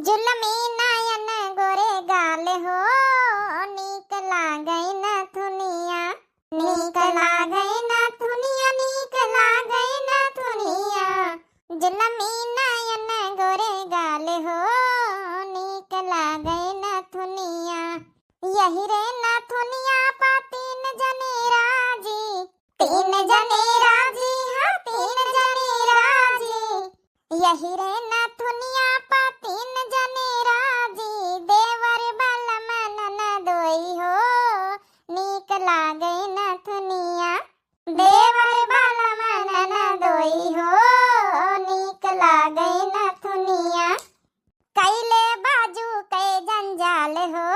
जुलमी नयन गोरे गाल हो, नीक लागै न थुनिया, नीक लागै न थुनिया, नीक लागै न थुनिया। जुलमी नयन गोरे गाल हो, नीक लागै न थुनिया। यही रे न थुनिया पा तीन जने राजी, तीन जने राजी, हाँ तीन जने राजी। यही रे न थुनिया पा तीन जने राजी, देवर बल मन न दोई हो, नीक लागै न थुनिया, देवर बल मन न दोई हो, नीक लागै न थुनिया। कैले बाजू कै जंजाल हो,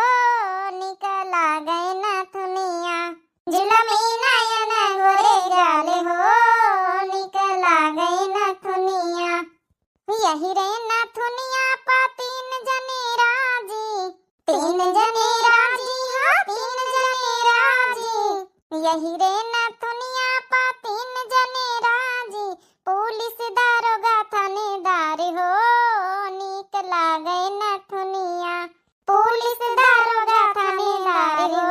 नीक लागै न थुनिया। जुलमी नयन गोरे गाल हो, नीक लागै न थुनिया। यही रे न थुनिया पा तीन जने राजी, तीन जने राजी, हाँ तीन जने राजी। यही रे न थुनिया पा तीन जने राजी, पुलिस दारोगा थानेदार हो, नीक लागै न थुनिया। पुलिस दारोगा थानेदार हो,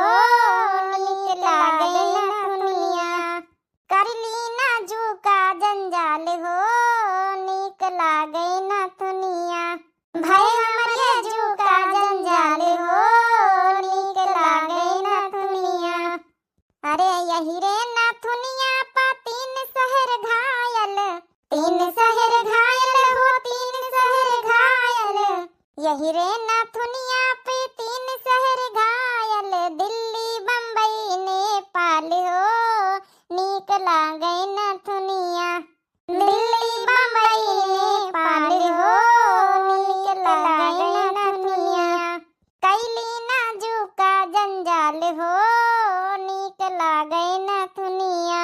नीक लागै न थुनिया। करली नाजू का जंजाल हो, नीक लागै न थुनिया। भय हमरे जू का जंजाल हो, नीक लागै न थुनिया। अरे यही रे न थुनिया पा तीन शहर घायल, तीन शहर घायल हो, तीन शहर घायल। यही रे न थुनिया पे तीन शहर घायल, दिल्ली बम्बई नेपाल हो, नीक लागै न थुनिया। दिल्ली बम्बई नेपाल हो, नीक लागै न थुनिया। कैली नाजू का जंजाल हो, नीक लागै न थुनिया।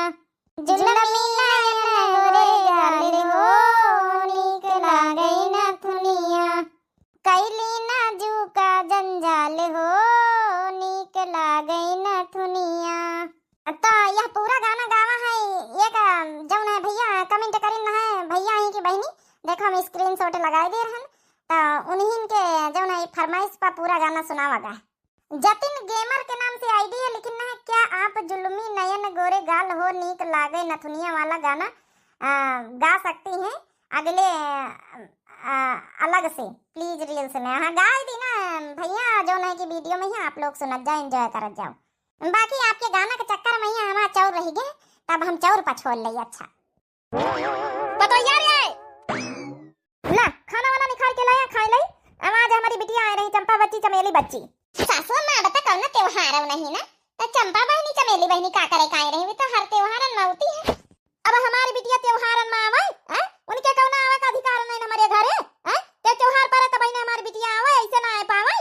जुलमी नयन गोरे गाल हो, नीक लागै न थुनिया। कैली नाजू का जंजाल हो, नीक लागै न थुनिया। तो यह पूरा गाना गावा है एक जौन है भैया कमेंट करिन है भैया ही की बहनी, देखो हम स्क्रीनशॉट लगाए दे रहन, तो उन्हीं के जौन है फरमाइश पर पूरा गाना सुनावा गा। जतिन गेमर के नाम से आईडी है, लेकिन है क्या आप जुलमी नयन गोरे गाल हो, नीक लागै न थुनिया वाला गाना गा सकती हैं अगले अलग से प्लीज रील्स में। हाँ गा दी ना भैया, जौन है की वीडियो में ही आप लोग सुनत जाओ, एंजॉय करत जाओ। बाकी आपके गाना के चक्कर में यहाँ हमारा चौर रह गए, तब हम चौर पर छोड़ ले। अच्छा पतो यार ये ना खाना वाला निकाल के लाया, खाई ली। आज हमारी बिटिया आ रही, चंपा बच्ची चमेली बच्ची। सासू मां बता कौन ना त्योहार नहीं ना, तो चंपा बहनी चमेली बहनी का करे काई रही, तो हर त्योहार नौती है। अब हमारी बिटिया त्योहार में आवे, हैं उनके कौन आवे का अधिकार नहीं हमारे घरे, हैं ते त्योहार पर तब ने हमारी बिटिया आवे, ऐसे ना आ पावे।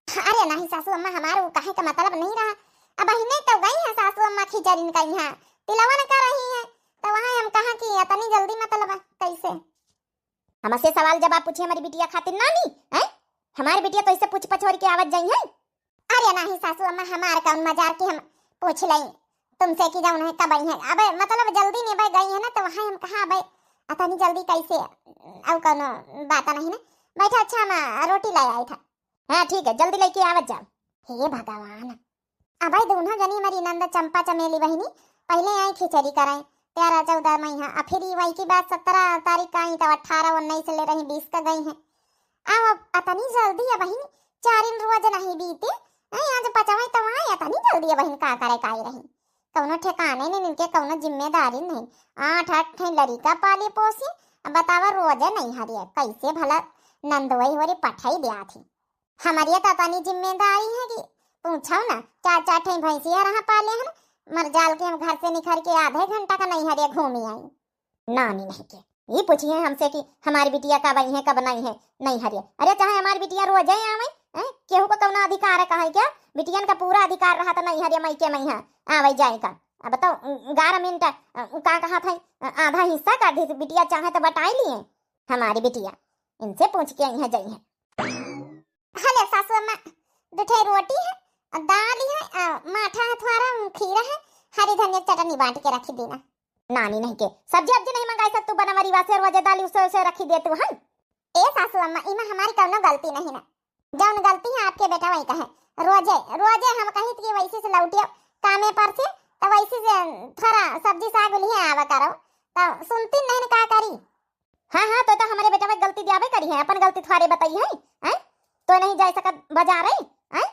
अरे नहीं सासू अम्मा, हमारे वो कहे का मतलब नहीं रहा। अब बहने तो गई है सासू अम्मा खिचड़ी का यहाँ तिलवन कर रही है, तो वहाँ हम कहा कि इतनी जल्दी मतलब कैसे। हमसे सवाल जवाब पूछे हमारी बिटिया खातिर नानी, हैं हमारी बिटिया तो इससे पूछ पछोड़ के आवत जाई है। अरे नहीं सासू अम्मा, हमार कौन मजार की हम पूछ लई तुमसे कि जाऊन है कब आई है। अब मतलब जल्दी नहीं भाई गई है ना, तो वहाँ हम कहा भाई इतनी जल्दी कैसे, अब कौन बात नहीं ना। बैठा अच्छा हम रोटी लाई आई था। हाँ ठीक है, जल्दी लेके आवत जाओ। हे भगवान, अब दोनों जनी हमारी नंद चंपा चमेली बहनी पहले आई खिचड़ी कराई 13-14 महीना, और फिर वही की बात 17 तारीख का आई, तो 18-19 ले रही 20 का गई है। अब अतनी जल्दी है बहनी, 4 दिन रोज नहीं बीते, आज पचवाई तो वहाँ अतनी जल्दी है बहन, का करे काई रही। कौनो ठिकाने नहीं, इनके कौनो जिम्मेदारी नहीं। 8-8 लड़का पाली पोसी, बतावा रोज नहीं हरिए, कैसे भला नंदोई हो रे पठाई दिया थी। हमारी तो अतनी जिम्मेदारी है कि पूछो ना, 4-4 भैंसिया रहा पाले हैं, मर जाल के हम घर से निखर के आधे घंटा का नहीं हरिया घूमी आई। नानी नहीं के ये पूछिए हमसे कि हमारी बिटिया कब आई है कब नहीं हरिया। अरे चाहे हमारी बिटिया रोज आवे, केहू को कौना अधिकार है कहे क्या, बिटियन का पूरा अधिकार रहा तो नहीं हरिया मई के मई आवे जाए का। अब बताओ 11 मिनट का कहा था, आधा हिस्सा का बिटिया चाहे तो बटाई लिए हमारी बिटिया, इनसे पूछ के आई है जाई है। हेलो सासू अम्मा, 2 रोटी है, दाल है, माठा है, थोड़ा खीरा है, हरी धनिया चटनी बांट के रखी देना। नानी नहीं के सब्जी अब्जी नहीं मंगाई सकतू, बनवरी वासे रोजे दाल उसे रखी दे तू है। ए सासू अम्मा इमा हमारी कौनो गलती नहीं ना, जौन गलती है आपके बेटा वही का है। रोजे रोजे हम कहीं कि वैसे से लौटियो कामे पर से तो वैसे से थोड़ा सब्जी साग लिए आवा करो तो सुनती नहीं का करी। हाँ हाँ तो हमारे बेटा में गलती दियावे करी है, अपन गलती थारे बताई है हैं? तो नहीं जा सकत बाजार है?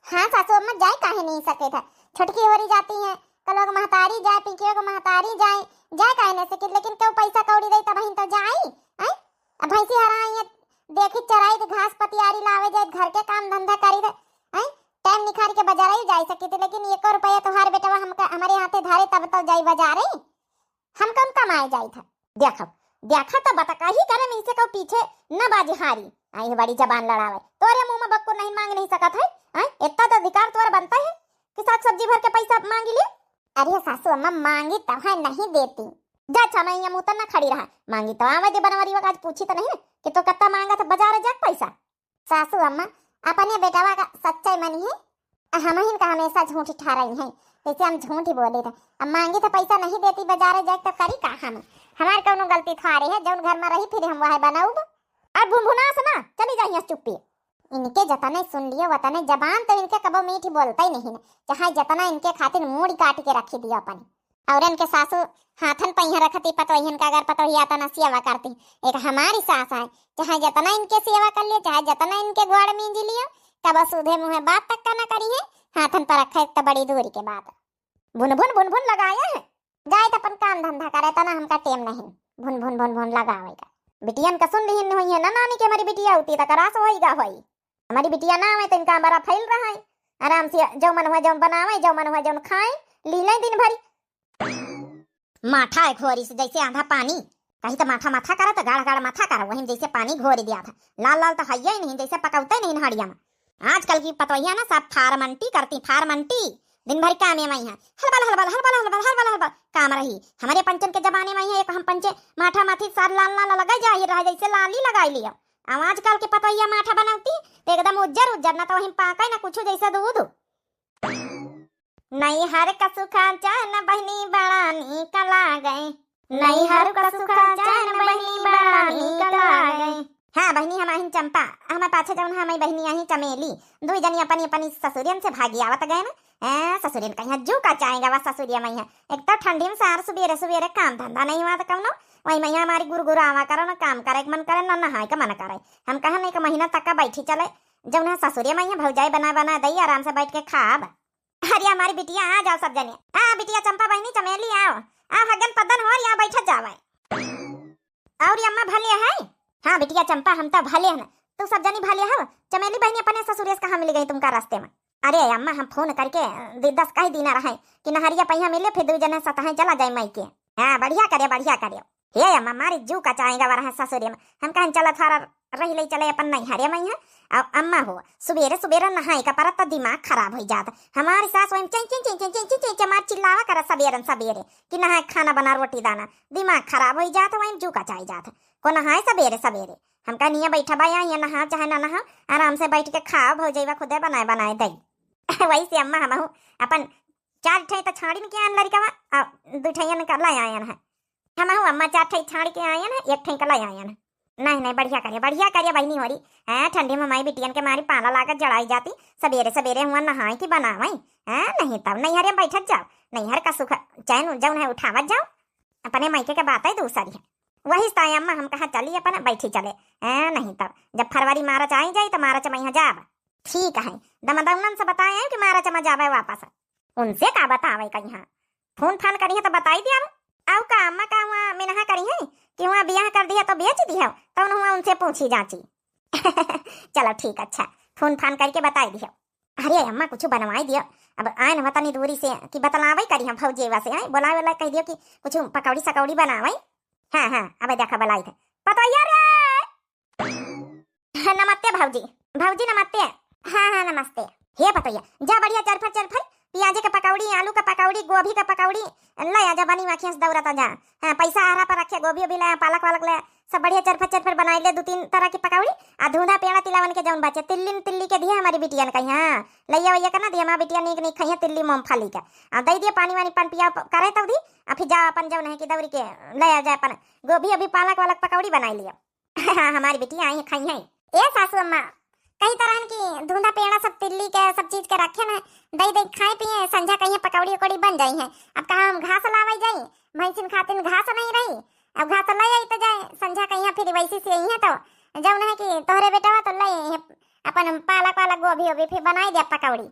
हाँ सासू अम्मा जाए काहे नहीं सके था, छुटकी होरी जाती है कल को महतारी जाए पिंकियो को महतारी जाए काहे नहीं सके, लेकिन क्यों पैसा कौड़ी दे तब तो जाई हैं? अब भैंसी हराई देखी चराई घास पतियारी लावे जाए घर के काम धंधा करी दे हैं? टाइम निखार के बाजार ही जा सकी थी, लेकिन 1 रुपया तुम्हारे बेटा हमारे हाथे धारे तब तो जाई बाजार हम कम कमाए जाई था। देखा तो बता का ही करे इनसे को पीछे न बाजी हारी आई बड़ी जबान लड़ावे तोरे मुंह में बक्को नहीं मांग नहीं सकत है इतना तो अधिकार तोर बनता है कि साग सब्जी भर के पैसा मांगी ले। अरे सासू अम्मा मांगी तो है नहीं देती, जा छमैया मुंह न खड़ी रहा, मांगी तो आवे दे बनवारी वक्त आज पूछी तो नहीं कि तो कत्ता मांगा था बाजार जा पैसा। सासू अम्मा अपने बेटावा का सच्चाई मनी है, हम ही का हमेशा झूठ ठहराई है, जैसे हम झूठ ही बोले थे। अब मांगी तो पैसा नहीं देती बाजार जाए तो करी का हम, हमार कौनो गलती थारे है जौन घर में रही फिर हम वह बनाऊ अब भुनभुना सुना चली जाइए चुप्पी। इनके जतने सुन लियो वतने जबान तो इनके कबो मीठी बोलता ही नहीं, चाहे जतना इनके खातिर मूड़ी काट के रखी दियो अपन। और इनके सासू हाथन पहिया रखती पतोहिन का अगर पतोहिया तना सेवा करती, एक हमारी सास है चाहे जतना इनके सेवा कर लियो चाहे जतना इनके गोड़ मींज लियो कब सूधे मुँह बात तक का न करी है, हाथन पर रखे तो बड़ी दूरी के बात। भुन भुन लगाया है जाए तो अपन काम धंधा करे तना हमका टेम नहीं भुन भुन लगावेगा। बिटियन का सुन लिहिन हुई है ना नानी के हमारी बिटिया होती तो करास होईगा होई, हमारी बिटिया ना आवे तो इनका बड़ा फैल रहा है, आराम से जो मन हुआ जो बनावे जो मन हुआ जो खाए लीले दिन भरी। माथा है घोरी से जैसे आधा पानी, कहीं तो माथा करा तो गाढ़ा गाढ़ा माथा करा वही जैसे पानी घोरी दिया था, लाल लाल तो है ही नहीं जैसे पकौते नहीं नहड़िया में। आजकल की पतोहिया ना सब फार्मंटी करती, फार्मंटी दिन भर काम में है हलबल काम रही। हमारे पंचन के जमाने में है एक हम पंचे माथा माथी सार लाल लाल लगा जा रहा जैसे लाली लगाई लिया। अब आजकल के पतोहिया माथा बनाती तो एकदम उज्जर ना तो वही पाका ना कुछ जैसा दूध नहीं हर का सुखा चान बहनी बड़ा निकला गए, नहीं हर का सुखा चान बहनी बड़ा निकला गए। हाँ बहनी हमारी चंपा हमारे पाछे जौन हमारी बहनी आई चमेली दो जनी अपनी अपनी ससुरियन से भागी आवत गए ना ससुरियन कहीं जू का चाहेगा वह ससुरिया मैया एक तो ठंडी में सार सुबेरे काम धंधा नहीं हुआ तो कौनो वही मैया हमारी गुरु आवा करो ना काम करे मन करे ना नहाए का मन करे। हम कहा नहीं का महीना तक का बैठी चले जब ससुरिया मैया भौजाई बना दई आराम से बैठ के खाब। अरे हमारी बिटिया आ जाओ सब जने, बिटिया चंपा बहनी चमेली आओ हगन पदन हो यहाँ बैठ जावे और अम्मा भले है। हाँ बिटिया चंपा हम तो भले है, तू सब जनी भले है। चमेली बहनी अपने ससुरिया से कहाँ मिल गई तुमका रास्ते में? अरे अम्मा हम फोन करके 10 कहीं दिन रहे कि नहरिया पहिया मिले फिर 2 जने सतह चला जाए मई के। हाँ बढ़िया करे हे अम्मा मारी जू का चाहेगा वरहा ससुरिया में हम कहीं चला थारा रही ले चले अपन नहीं हरिया मई है। अब अम्मा हो सुबेरे नहाए का पर दिमाग खराब हो जाता। हमारी सास वही ची मार चिल्लावा कर सवेरे कि नहाए खाना बना रोटी दाना, दिमाग खराब हो जाता वही जू का चाहे जाता को नहाए सवेरे। हम कहा निया बैठा बा यहाँ नहा चाहे ना नहा आराम से बैठ के खाओ भौजैवा खुदे बनाए दई। वैसे अम्मा हम अपन 4 ठे तो छाड़ी में क्या लड़का 2 ठैया कर ला आयन है हम अम्मा 4 ठे छाड़ के आयन है 1 ठे कर ला आयन। नहीं बढ़िया करिए बहनी हो रही है ठंडी में माई बिटियन के मारी पाला लाकर जड़ाई जाती सवेरे हुआ नहाए की बनावे नहीं तब नहीं हरे बैठक जाओ नहीं हर का सुख चैन जौन है उठावत जाओ अपने मायके के बात है दूसरी है। वही ताई अम्मा हम कहा चलिए अपन बैठी चले नहीं तब जब फरवरी मार्च आई जाए तो मार्च में यहाँ जाब ठीक है। दमदमन से बताए कि मार्च में जावे वापस, उनसे का बतावे कहीं फोन फान करी तो बताई दिया आओ का अम्मा का वहाँ मिनहा करी है कि वहाँ ब्याह कर दिया तो बेच दिया तो वहाँ उनसे पूछी जाची। चलो ठीक अच्छा फोन फान करके बताई दिया। अरे अम्मा कुछ बनवाई दिया अब आए न तनी दूरी से कि बतलावे करी हम भौजेवा से आए बोला कह दियो कि कुछ पकौड़ी सकौड़ी बनावे। हाँ अब देखा बलाई थे पतोहिया रे नमस्ते भौजी नमस्ते। हाँ नमस्ते हे पतोहिया जा बढ़िया चरफर प्याज के पकौड़ी आलू का पकौड़ी गोभी का पकौड़ी ले आजा बनी वाखिया से दौड़ता जा। हाँ पैसा आरा पर रखे गोभी ले पालक वालक ले सब बढ़िया चरफर बनाई ले 2-3 तरह की पकौड़ी धूधा पेड़ा तिलावन के जौन बचे तिल्ली के दिया हमारी बिटिया ने कही हाँ लैया वैया करना दिया हमारी बिटिया नीक खाइए तिल्ली मूंगफली का दे दिए पानी वानी पान पिया करे तब दी फिर जा अपन जौन है कि दौड़ी के ले आ जाए अपन गोभी अभी पालक वालक पकौड़ी बनाई लिया। हमारी बेटी आई है खाई है। ए सासू अम्मा कई तरह की धुंधा पेड़ा सब तिल्ली के सब चीज के रखे ना, दही दही खाए पिए संझा कहीं पकौड़ी उकौड़ी बन जाई है। अब कहा हम घास लावे जाई, भैंसिन खातिन घास नहीं रही, अब घास लाई आई तो जाए संझा कहीं फिर वैसी से ही है तो जौन है कि तोहरे बेटा तो लाई अपन पालक वाला गोभी ओभी फिर बनाई दे पकौड़ी।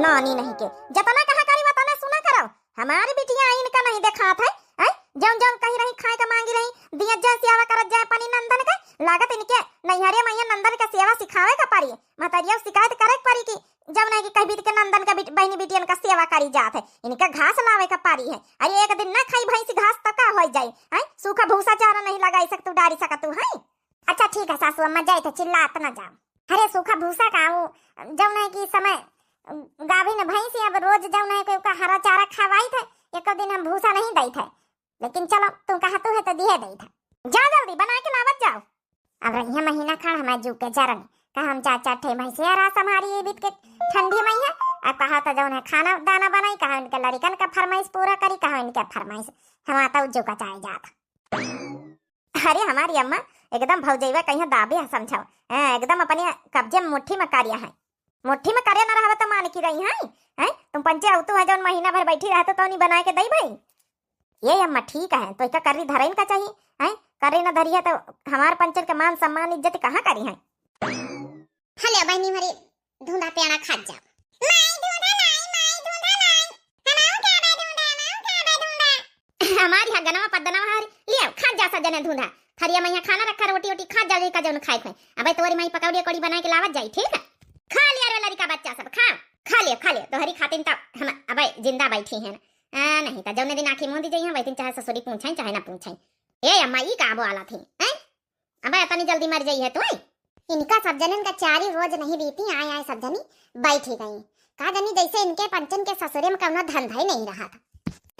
नानी नहीं के जतना कहा करी वतना सुना करो, हमारी बिटिया इनका नहीं देखा था है जौन जौन कहीं रही खाए का मांगी रही दिया जा सेवा करत जाए पानी नंदन के लागत इनके नैहरे मैया नंदन का सेवा सिखावे का पारी मतरिया शिकायत करे पारी की जब नहीं कि कहीं बीत के नंदन का बहनी बिटियन का सेवा करी जात है, इनका घास लावे का पारी है। अरे एक दिन ना खाई भैंसी घास तो का हो जाए है, सूखा भूसा चारा नहीं लगाई सकतू डारी सकतू है। अच्छा ठीक है सासू अम्मा जाए तो चिल्लात ना जाओ। अरे सूखा भूसा का वो जब नहीं कि समय गाभी ने भैंसी अब रोज जब नहीं कोई का हरा चारा खवाई थे, एक दिन हम भूसा नहीं दई थे, लेकिन चलो तुम कहा तो है तो दिए दई था। जाओ जल्दी बना के लावत जाओ। अब रही महीना खा हमारे जू के जरन कहा हम 4-4 ठे भैंसे रास हमारी ये बीत के ठंडी मैया अब कहा तो जौन है खाना दाना बनाई, कहा इनके लड़कन का फरमाइश पूरा करी, कहा इनके फरमाइश हम आता उज्जू का चाय जात। अरे हमारी अम्मा एकदम भौजैवा कहीं दाबे है समझाओ, एकदम अपने कब्जे में मुट्ठी में कार्य है, मुट्ठी में कार्य न रहा तो मान की रही है तुम पंचे औतु है जौन महीना भर बैठी रहते तो नहीं बनाए के दई भाई। ये अम्मा ठीक है तो इसका करी धरइन का चाहिए है, करी न धरी है तो हमारे पंचर का मान सम्मान इज्जत कहाँ करी है। हेलो बहनी हमारी धुंधा पेड़ा खा जाओ। हमारी यहाँ गनवा पदनवा हरी लिया खा जा सजने धुंधा थरिया में यहाँ खाना रखा रोटी ओटी खा जा का जौन खाए खाए। अब तोरी माई पकौड़ी कोड़ी बना के लावत जाई ठीक है, खा लिया रे लड़का बच्चा सब खा लियो तो हरी खातिन तो हम अब जिंदा बैठी है ना नहीं तो जौने दिन आखी मुंदी जाई वही दिन चाहे ससुरी पूछाई चाहे ना पूछाई। ए अम्मा ई का बोला थी हैं अब इतनी जल्दी मर जाई है तू। इनका सब जनन का चारी रोज नहीं बीती आए सब जनी बैठी गई का जनी जैसे इनके पंचन के ससुरे में कौनो धंधा ही नहीं रहा था।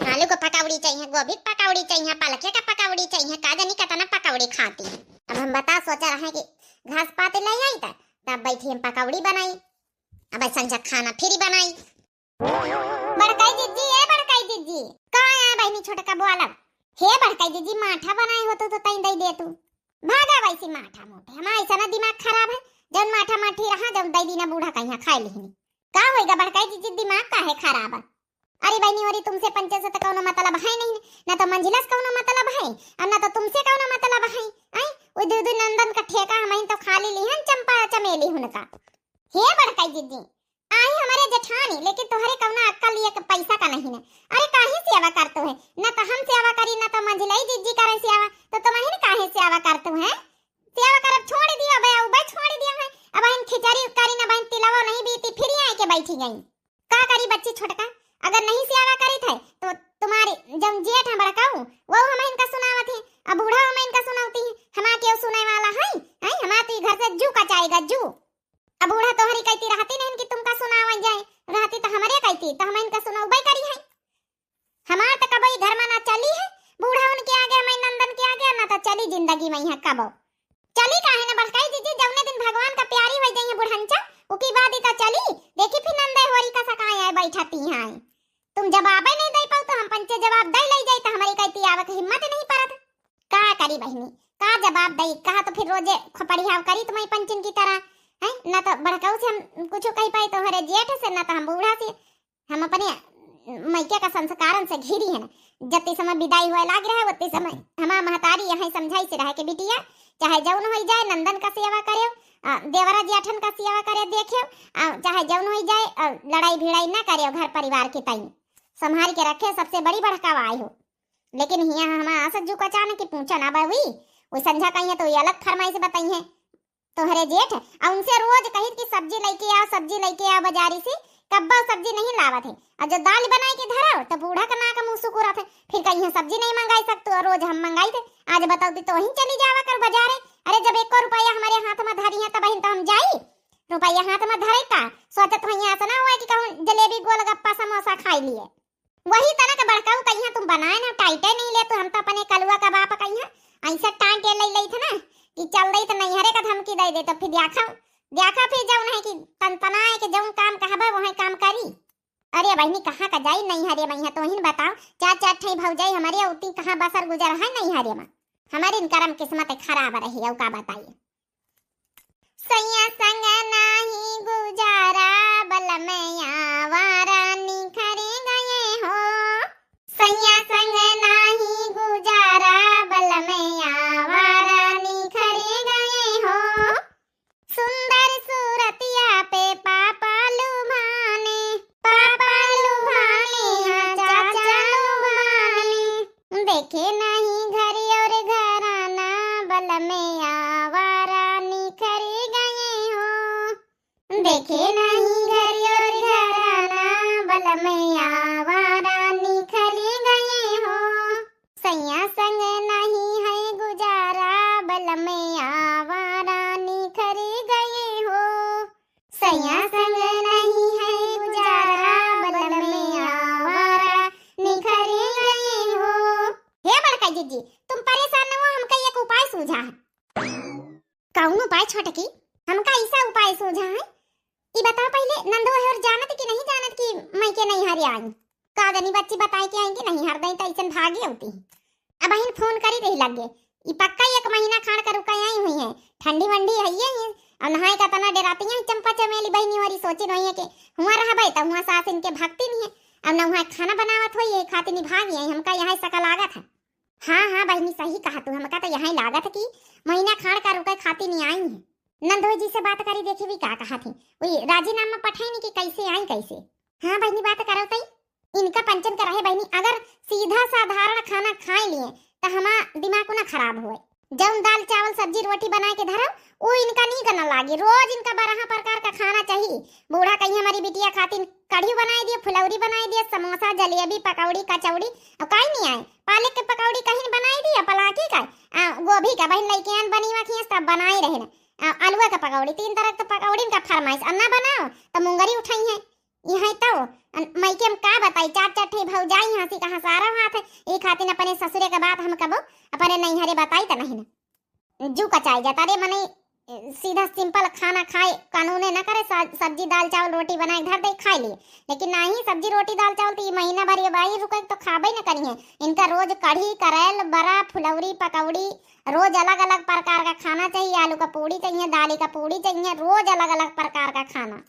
आलू को पकौड़ी चाहिए, गोभी पकौड़ी चाहिए, पालक का पकौड़ी चाहिए, का जनी कितना पकौड़ी खाती है। अब हम बता सोचा रहे कि घास पाते ले आई था तब बैठी हम पकौड़ी बनाई, अब संझा खाना फिर बनाई। बड़काई जीजी ए बड़काई जीजी का है बहनी छोटा का बोला हे बड़काई जीजी माठा बनाए हो तो तई दई दे तू भागा वैसी माठा मोटे हमारा ऐसा ना दिमाग खराब है जब माठा माठी रहा जब दई दीना बूढ़ा कहीं खाए लिहनी का होएगा बड़काई जीजी दिमाग का है खराब है। अरे बहनी और तुमसे पंचे से तो कौनो मतलब है नहीं ना तो मंजिला से कौनो मतलब है और ना तो तुमसे कौनो मतलब है आई वो दूध नंदन का ठेका हम तो खाली लिहन चंपा चमेली हुनका। हे बड़काई जीजी आई हमारे जेठानी लेकिन तुम्हारे कौना अक्कल लिए पैसा का नहीं है। अरे काहे सेवा करते है ना तो हम सेवा करी ना तो मंजिलाई जीजी करे सेवा तो तुम्हें काहे सेवा करते हैं सेवा करब छोड़ दिया भैया उबे छोड़ दिया है। अब हम खिचड़ी करी ना बहन तिलवा नहीं बीती फिर आए के बैठी गई का करी बच्ची छोटका अगर नहीं सेवा करी थे तो तुम्हारी जब जेठ हम बड़काऊ वो हम इनका सुनावत है अब बूढ़ा हम इनका सुनावती है हमारा क्यों सुनाए वाला है हमारा तो घर से जू का चाहेगा जू। अब बूढ़ा तोहरी कहती रहती नहीं कि तुमका सुनावा जाए रहती तो हमारे कहती तो हम इनका सुनाऊबे करी है। हमार तो कबई घर में ना चली है बूढ़ा उनके आगे मैं नंदन के आगे ना तो चली जिंदगी में यहाँ कब चली काहे ना बड़काई जीजी जौने दिन भगवान का प्यारी हो जाइए बुढ़ंचा उकी बाद ही तो चली देखी फिर नंदे होरी का सकाए आए बैठाती हैं तुम जवाब नहीं दे पाओ तो हम पंचे जवाब दे ले जाए तो हमारी कहती आवे की हिम्मत नहीं परत का करी बहनी का जवाब दई कहा तो फिर रोजे खपड़ियाव करी तुम्हारी पंचन की तरह है ना तो बड़काऊ से हम कुछ कही पाई तो हरे जेठ से ना तो हम बूढ़ा से हम अपने मैके का संस्कारण से घिरी है ना जति समय विदाई हुए लाग रहा है उतनी समय हमारा महतारी यहाँ समझाई से रहे के बिटिया चाहे जौन हो जाए नंदन का सेवा करे देवरा जेठन का सेवा करे देखे चाहे जौन हो जाए लड़ाई भिड़ाई ना करे घर परिवार के तई संभाल के रखे सबसे बड़ी बड़कावा आई हो। लेकिन यहाँ हमारा सज्जू का अचानक की पूछा ना बाबी वो संझा कही है तो ये अलग फरमाई से बताई है तो हरे जेठ और उनसे रोज कही कि सब्जी लेके आओ बाजारी से कब्बा सब्जी नहीं लावत है और जो दाल बनाए के धराओ तो बूढ़ा का ना का मुंह सुकुरा थे फिर कहीं सब्जी नहीं मंगाई सकते और रोज हम मंगाई थे आज बताओ तो वहीं चली जावा कर बाजारे। अरे जब 1 रुपया हमारे हाथ में धरी है तब तो हम जाई रुपया हाथ में धरे का सोचत हो यहाँ से ना हुआ कि कहूँ जलेबी गोलगप्पा समोसा खाई लिए वही तरह का बड़काऊ कहीं तुम बनाए ना टाइटे नहीं ले तो हम तो अपने कलुआ का बाप कहीं ऐसा टाइट ले थे ना कि चल रही तो नहीं हरे का धमकी दे दे तो फिर देखा फिर जौन है कि तनतनाए के जौन काम कहबा वही काम करी। अरे बहनी कहाँ का जाई नहीं हरे भैया तो ही बताओ 4-4 ठई भौजाई हमारे उती कहाँ बसर गुजर है नहीं हरे में हमारी इनकरम किस्मत खराब रही है, का बताइए। सैया संग नाही गुजारा बलमैया वारा निखरे गए हो, सैया संग नाही गुजारा बलमैया वारा निखरे गए हो। सुंदर सूरतिया पे पापा लुभाने हाँ चाचा लुभाने। देखे नहीं घर और घराना बलमैया वारा निखरे गए हो, देखे नहीं घर और घराना बलमैया वारा निखरे गए हो। सैया संग नहीं है गुजारा बलमैया वारा निखरे गए हो, सैया संग नहीं है गुजारा बलमैया वारा निखरे गए हो। हे बड़का जीजी, तुम परेशान न हो, हमका एक उपाय सूझा है। कौन उपाय छोटकी? हमका ऐसा उपाय सूझा है, ई बताओ पहले नंदो है और जानत कि नहीं जानत कि मैं के नहीं हरे आई? कागनी बच्ची बताए कि आई कि नहीं हर दई त ऐसन भागे होती। अब बहन फोन करी रही लगे, ई पक्का 1 महीना खाड़ कर रुका आई हुई है, ठंडी वंडी है ये और नहाए का तना डराती है। चंपा चमेली बहनी वाली सोचे रही है कि हुआ रहबे त हुआ सास इनके भक्ति नहीं है, अब न हुआ खाना बनावत होई है खाती नहीं भाग आई। हमका यहाँ सकल लागत है। हाँ बहनी सही कहा तू, हमका तो यहाँ लागत है कि महीना खाड़ कर रुका खाती नहीं आई है। नंदोई जी से बात करी देखी भी का कहा थी, वही राजीनामा पठाई नहीं कि कैसे आई कैसे। हाँ बहनी बात करो तई, इनका पंचन करा है बहनी। अगर सीधा साधारण खाना खाए लिए तो हमारा दिमाग ना खराब हुए। जब दाल चावल सब्जी रोटी बना के धरो वो इनका नहीं करना लागे, रोज इनका 12 प्रकार का खाना चाहिए। बूढ़ा कहीं हमारी बिटिया खातिर कढ़ी बनाई दिए, फुलौरी बनाई दिए, समोसा जलेबी पकौड़ी कचौड़ी और कहीं नहीं आए। पालक के पकौड़ी कहीं बनाई दिए, पलाकी का गोभी का बहन लड़की बनी हुआ सब बनाई रहे ना। आलूआ का पकौड़ी 3 तरह के पकौड़ी का फरमाइश अन्ना बनाओ तो मुंगरी उठाई है यहाँ तो मैं के हम का बताई। 4 ठे भौजाई हंसी कहाँ सारा हाथ है एक खातिर अपने ससुरे का बात हम कबो अपने नहीं हरे बताई तो नहीं ना जू कचाई जाता रे मने सीधा सिंपल खाना खाए कानूने न करे। सब्जी दाल चावल रोटी बनाए घर दे खा लिए, लेकिन नहीं सब्जी रोटी दाल चावल तो महीना भर ये बाई रुके तो खाबे न करिए। इनका रोज कढ़ी करेल बड़ा फुलौरी पकौड़ी रोज अलग अलग प्रकार का खाना चाहिए। आलू का पूड़ी चाहिए, दाली का पूड़ी चाहिए, रोज अलग अलग प्रकार का खाना।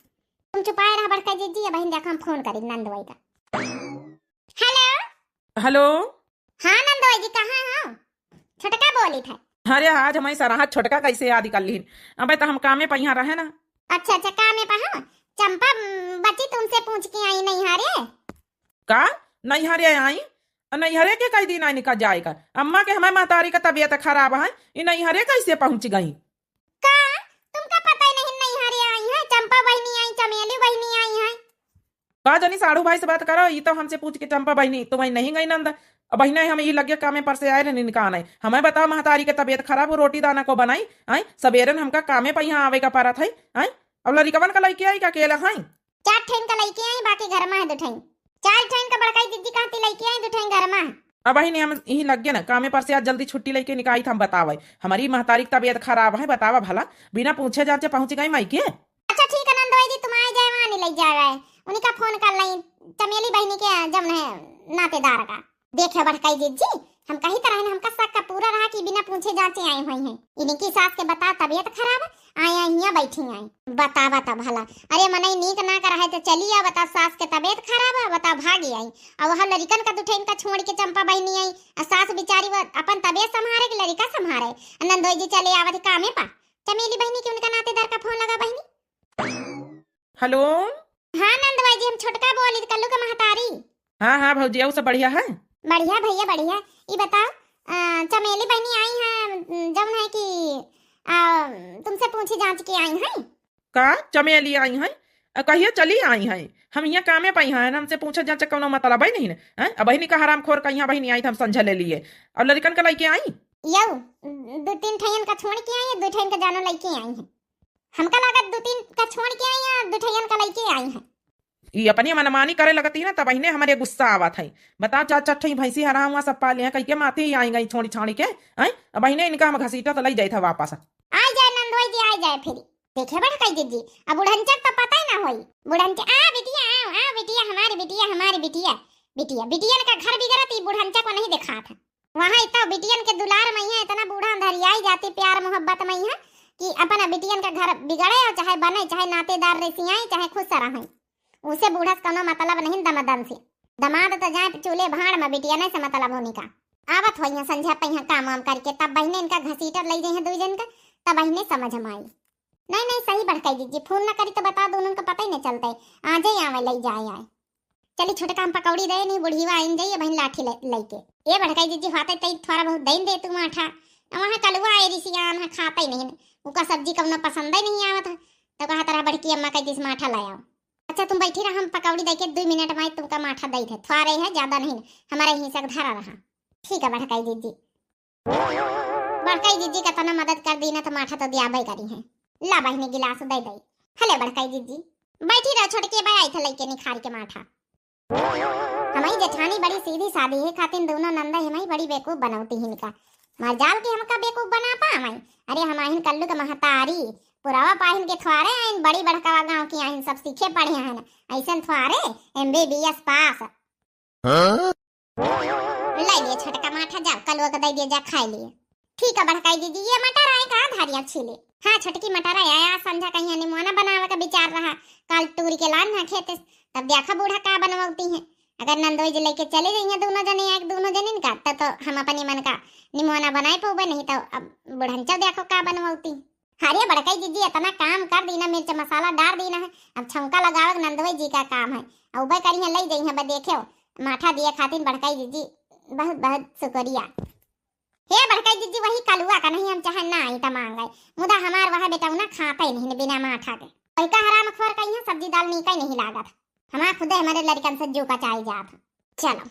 तुम चुपाए रहा बड़का जीजी, बहन देखो हम फोन करी नंदवाई का। हेलो हेलो, हाँ नंदवाई जी कहाँ हो? छोटका बोली था। अरे आज हमारी सराहत छोटका कैसे याद कर ली? अबे तो हम कामे पे यहाँ रहे ना। अच्छा कामे पे। हाँ चंपा बच्ची तुमसे पूछ के आई नहीं हारे का? नहीं हरे आई? नहीं हरे के कई दिन आई निकल जाएगा। अम्मा के हमारे महतारी का तबीयत खराब है, ये नहीं हरे कैसे पहुंच गई? का तुमका पता नहीं हरे आई है? चंपा बहनी आई, चमेली बहनी आई है। का जानी साड़ू भाई से बात करो, ये तो हमसे पूछ के चंपा बहनी तो वही नहीं गई नंदा। अब बहना हम ये लगे कामे पर से आए रहे निकाल आए। हमें बताओ महतारी के तबीयत खराब, रोटी दाना को बनाई आई सवेरे हमका कामे पर यहाँ आवे का पारा था आई। अब लड़िकवन का लड़की आई का अकेला है? 4 ठेन का लड़की आई, बाकी घर में है 2 ठेन। 4 ठेन का बड़काई दीदी कहती लड़की आई, 2 ठेन घर में है। अब बहनी हम यही लग गए ना कामे पर से आज जल्दी छुट्टी लेके निकाली था। हम बतावे हमारी महतारी की तबीयत खराब है, बतावा भला बिना पूछे जांचे पहुंच गई माई के। अच्छा ठीक है नंदवाई जी, तुम आ जाए वहां नहीं लग जाएगा, उन्हीं का फोन कर लाई चमेली बहनी के जब है नातेदार का। देखे बड़काई जीजी हम कही तरह हमका शक का पूरा रहा कि बिना पूछे जांचे आई हुई हैं। इनकी सास के बता तबीयत खराब है आया यहाँ बैठी आई बता भला। अरे मनई नीक ना करा है तो चलिए बता सास के तबीयत खराब है बता भागी आई। और वह लड़कन का 2 ठेन का छोड़ के चंपा बहनी आई। सास बेचारी वो अपन तबीयत संभारे कि लड़का संभारे। नंदोई जी चले आवत कामे पा। चमेली बहनी के उनका नातेदार का फोन लगा बहनी। हेलो हाँ नंदवाई जी हम छोटका बोली कल्लू का महतारी। हाँ भौजी वो सब बढ़िया है? बढ़िया भैया बढ़िया। ये बताओ चमेली बहनी आई है जब है कि तुमसे पूछी जांच की आई है का? चमेली आई है कहिए चली आई है? हम यहाँ कामे पाई हैं, हमसे पूछे जांच कौनो मतलब है नहीं ना। अब बहनी का हराम खोर का यहाँ बहनी आई था हम समझ ले लिए। और लड़कन का लड़के आई यो 2-3 ठेन का छोड़ के आई, 2 ठेन का जानो लड़के आई है। हमका लागत 2-3 का छोड़ के आई है, 2 ठेन का लड़के आई है। ये अपनी मनमानी करे लगती ना तब बहने हमारे गुस्सा आवा था। बताओ 4 भैंसी हराम हुआ सब पाले हैं कहीं के माथे ही आई गई छोड़ी छाड़ी के। अब बहने इनका हम घसीटा तो ले जाए था वापस। आ जाए नंदोई जी आ जाए फिर देखे बड़ कई दीदी। अब बुढ़नचक तो पता ही ना होई। बुढ़नचक आ बिटिया आओ बिटिया हमारी बिटिया बिटियन का घर बिगड़ती बुढ़नचक को नहीं देखा था। वहाँ इतना बिटियन के दुलार में है, इतना बूढ़ा धरियाई जाती प्यार मोहब्बत में है कि अपना बिटियन का घर बिगड़े और चाहे बने, चाहे नातेदार रेसियाई, चाहे खुश रहे, उसे बूढ़ा से कोनो मतलब नहीं दमदन से। दमाद तो जाए चूल्हे भाड़ में, बिटिया से मतलब होने का। आवत हो संझा पे काम वाम करके, तब बहने इनका घसीटर ले जाए दो जन का, तब बहने समझ में आई। नहीं नहीं सही भड़काई दीजिए, फोन न करी तो बता दो, उनका पता ही नहीं चलता है। आज ही आवे ले जाए आए। चली छोटे काम पकौड़ी दे, नहीं बुढ़ीवा आइन जाइए बहन लाठी लेके। ये भड़काई दीजिए हाथे तई थोड़ा बहुत दे दे तू आठा। वहाँ कलुआ आई रिसियान खाता ही नहीं, उका सब्जी कब पसंद ही नहीं आवत। तो कहा तरह बड़की अम्मा कह दिस माठा लाया। अच्छा तुम बैठी रहा, हम पकौड़ी दे के 2 मिनट में तुमका माठा दई थे, थोड़े है ज्यादा नहीं, हमारे हिस्सा धरा रहा। ठीक है भड़काई दीजिए, भड़काई दीजिए का तना मदद कर दी ना तो माठा तो दिया भाई करी है। ला बहनी गिलास दे दई। हले भड़काई दीजिए, बैठी रह छोटके भाई आई थे लेके निखार के माठा। हमारी जेठानी बड़ी सीधी सादी है, खातिन दोनों नंदा हमारी बड़ी बेवकूफ बनौती है इनका। मार जाल के हमका बेवकूफ बना पा हमारी। अरे हमारी कल्लू का महतारी पुरावा पाहिन के थवारे आइन, बड़ी बड़कावा गांव की आइन, सब सीखे पढ़े हैं ऐसन थवारे MBBS पास। ले लिए छटका माठा, जा कलुआ का दे दिया, जा खाई लिए। ठीक है भड़काई दीजिए, ये मटर आए कहा धारियां छीले। हाँ छोटकी मटर आया, समझा कहीं निमोना बनावे का विचार रहा, कल टूरी के लान ना खेते, तब देखा बूढ़ा का बनवाती है। अगर नंदोई जी लेके चले जाइए दोनों जने, एक दोनों जने का, तब तो हम अपनी मन का निमोना बनाए पोबे, नहीं तो अब बुढ़ंचा देखो का बनवाती। अरे भड़काई दीजिए, इतना काम कर दीना, मिर्च मसाला डाल दीना है, अब छौंका लगावे नंदोई जी का काम है। अब उबे करी है ले जाइए, बस देखे माठा दिए खातिर भड़काई दीजिए, बहुत बहुत शुक्रिया। हे भड़काई दीजिए, वही कलुआ का नहीं, हम चाहे ना आई तो मांगे, मुदा हमार वहाँ बेटा ना खाता ही नहीं बिना माठा के। पैका हराम खोर कहीं है, सब्जी दाल नीका ही नहीं लागत, हमारा खुदे हमारे लड़कन से जो का चाय जात। चलो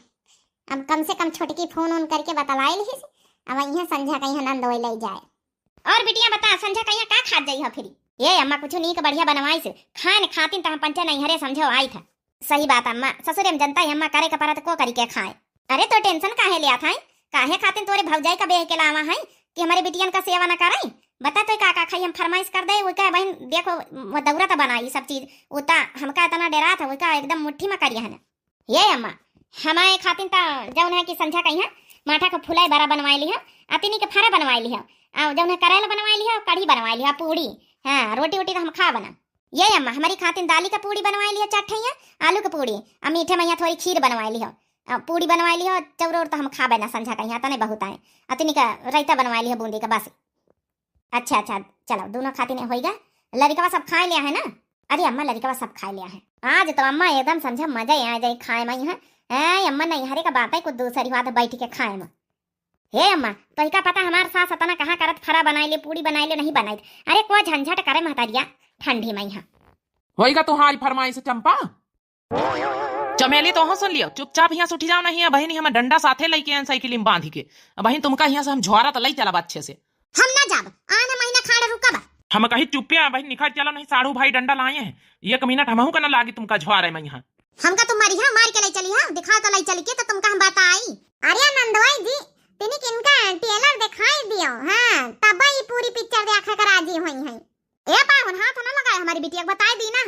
अब कम से कम छोटकी फोन ऑन करके बतलाई ली, अब यहाँ संझा कहीं नंदोई ले जाए। और बिटिया बता संझा कहीं का खा जाई है फिर? ये अम्मा कुछ नहीं के बढ़िया बनवाई से खान खातिन तो हम पंचा नहीं हरे समझो आई था। सही बात अम्मा, ससुरे में जनता है अम्मा करे का परत को करी के खाए। अरे तो टेंशन काहे लिया था, काहे खातिन तोरे भौजाई का बेह के लावा है कि हमारे बिटियन का सेवा न कराई। बता तो का खाई, हम फरमाइश कर दे, वो का बहन देखो वो दौरा तो बनाई सब चीज, उता हमका इतना डरा था, वो का एकदम मुट्ठी में करिया है ना। ये अम्मा हमारे खातिन ता जौन है कि संझा कहीं है माठा का फुलाई बड़ा बनवाई ली है, अतिनी के फरा बनवाई ली है, और जौन है करेला बनवाई ली है, कढ़ी बनवाई ली है, पूड़ी, हाँ रोटी वोटी तो हम खा बना। ये अम्मा हमारी खातिन दाली का पूड़ी बनवाई ली है, चटैया आलू का पूड़ी, और मीठे में थोड़ी खीर बनवाई ली है, पूड़ी बनवाई ली है, चौरोर तो हम खा बना संझा कहीं आता नहीं बहुत आए, अतिनी का रायता बनवाई ली है बूंदी का बस। अच्छा अच्छा चलो दोनों खातिन होगा, लड़का सब खा लिया है ना? अरे अम्मा लड़का सब खा लिया है, आज तो अम्मा एकदम समझा मजा ही आ जाए खाए में यहाँ। अम्मा नहीं हरे का बात है कुछ दूसरी बात बैठ के खाए में। हे अम्मा तो का पता हमारे सास अतना कहाँ करत फरा बनाई ले पूड़ी बनाई ले नहीं बनाई, अरे कोई झंझट करे महतारिया ठंडी में यहाँ होएगा तुम्हारी फरमाइश चंपा। चमेली तो सुन लियो, चुपचाप यहाँ से उठी जाओ, नहीं बहन हम डंडा साथे लेके साइकिल में बांध के, बहन तुमका यहाँ से हम झोरा तो लई चला अच्छे से। हम ना जाब, आना महीना खाड़ा रुका बा। हम कहीं चुप्पे आ बहन निखर चलो, नहीं साड़ू भाई डंडा लाए हैं, 1 मिनट हमहू का ना लागी तुमका झोरा में यहाँ। हमका तुम मारी हां मार के ले चली हां, दिखाओ तो ले चली के तो तुमका हम बात आई। अरे नंदोई जी तिनी किनका टेलर दिखाई दियो, हां तब ही पूरी पिक्चर देखा कर राजी होई है। ए पावन हाथ ना लगाए, हमारी बिटिया को बताई दी ना।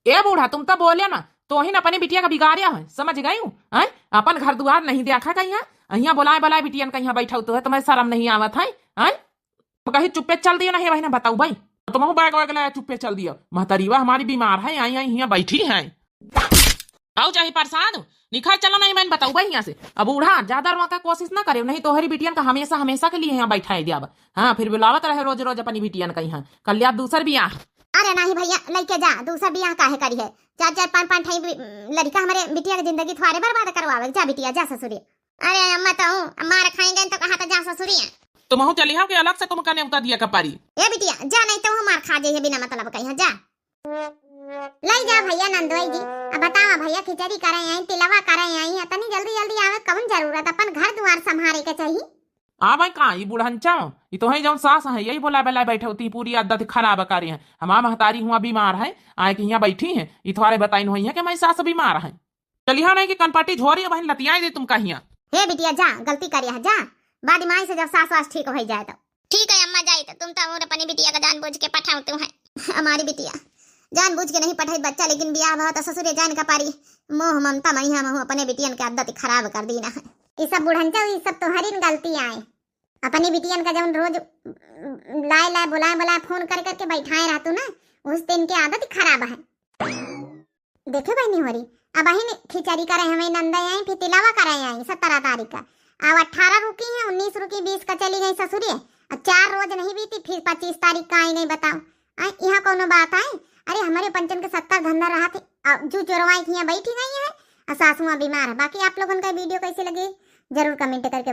ए बूढ़ा तुम तो बोले ना, तो ही अपने बिटिया का बिगाड़िया है, समझ गई हूँ। अपन घर द्वार नहीं देखा कहीं यहाँ बुलाए बुलाए बिटियन कहीं बैठा तो है, तुम्हें शर्म नहीं आवत है? कहीं चुप्पे चल दियो नहीं बहन, बताऊ भाई तुम बैग वैग लाया चुप्पे चल दियो। महतरीवा हमारी बीमार है, आई आई यहाँ बैठी है, आओ चाहे प्रसाद निखर चलो नहीं मैंने बताऊ भाई यहाँ से। अब बूढ़ा ज्यादा रोका का कोशिश ना करे, नहीं तो हरी बिटियन का हमेशा हमेशा के लिए यहाँ बैठाई दिया। हाँ फिर बुलावत रहे रोज रोज अपनी बिटियन का यहाँ, कल याद दूसर बियाह। अरे नहीं भैया लेके जा, दूसरा बियाह काहे करी है, 4-4 5-5 लड़का हमारे बिटिया की जिंदगी थोड़े बर्बाद करवावे। जा बिटिया जा ससुरी। अरे अम्मा तो मार खाएंगे तो कहा तो जा ससुरी। तुम चली हो कि अलग से तुम कने उतर दिया कपारी? ए बिटिया जा, नहीं तो मार खा जाइए बिना मतलब कहीं। जा ले जा भैया नंदोई जी। अब बतावा भैया खिचड़ी करे आई, तिलवा करे आई, तनी जल्दी जल्दी आवे कौन जरूरत, अपन घर द्वार संभाले के चाहिए। भाई कहाँ ये बुढ़ंचा ये तो है जो सास है, यही बोला बेला बैठे होती, पूरी आदत खराब करी है। हमारा महतारी हुआ बीमार है, आए कि यहाँ बैठी है, ये तुम्हारे बताई हुई है कि मैं सास बीमार है। चलिए नहीं कि कनपट्टी झोरी है बहन लतियाई दे तुम कहीं। हे बिटिया जा, गलती करिया जा, बाद माई से जब सास वास ठीक हो जाए तो। ठीक है अम्मा जाए तो तुम तो और अपनी बिटिया का जानबूझ के पठाते हैं। हमारी बिटिया जानबूझ के नहीं पठाई बच्चा, लेकिन बियाह हुआ तो ससुरे जान का पारी मोह ममता मैं अपने बिटियन के आदत खराब कर दी ना है। ये सब बुढ़ंचा ये सब तुम्हारी न गलती आए। अपनी बिटियन का जब रोज लाए लाए बुलाए फोन कर करके बैठाए रहतू ना, उस दिन की आदत खराब है। देखे बहनी हो रही अब बहन खिचड़ी करे हमें नंदा आई, फिर तिलावा कराए आई 17 तारीख का। अब 18 रुकी है, 19 रुकी, 20 का चली गई ससुरे। अब 4 रोज नहीं बीती, फिर 25 तारीख का आई नहीं। बताओ यहाँ कोनो बात है? अरे हमारे पंचन के 70 धंधा रहा थे, जो चोरवाई बैठी गई है, सासुआ बीमार है। बाकी आप लोगों का वीडियो कैसे लगे जरूर कमेंट करके